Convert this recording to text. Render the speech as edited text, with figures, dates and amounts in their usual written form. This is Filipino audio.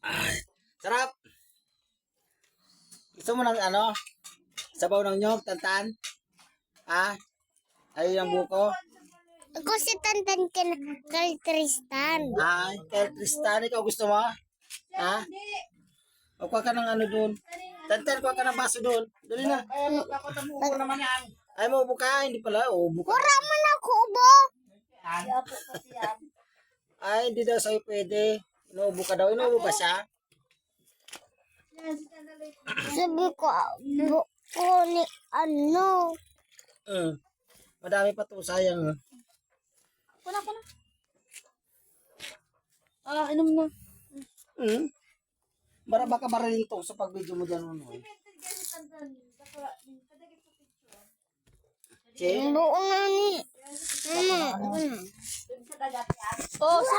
Ay, sarap. Gusto mo ng ano? Sabaw ng nyog, tantan? Ah? Ay, ang buko? Ako si Tantan kay Tristan. Ay, kay Tristan, ikaw gusto mo? Ha? O, kuha ka ng ano doon. Tantan, kuha ka ng baso doon. Dali na. Ay, maubo ka. Hindi pala. Ubo ka. Wala man ako ubo. Ay, hindi daw sa'yo pwede. Inuubo ka daw. Inuubo ba siya? Sabi ko, buko ni ano. Madami pa to. Sayang. Kuna. Inom na. Bara baka baraling to sa pag-video mo dyan. Che? Buo nga ni. Oh, sa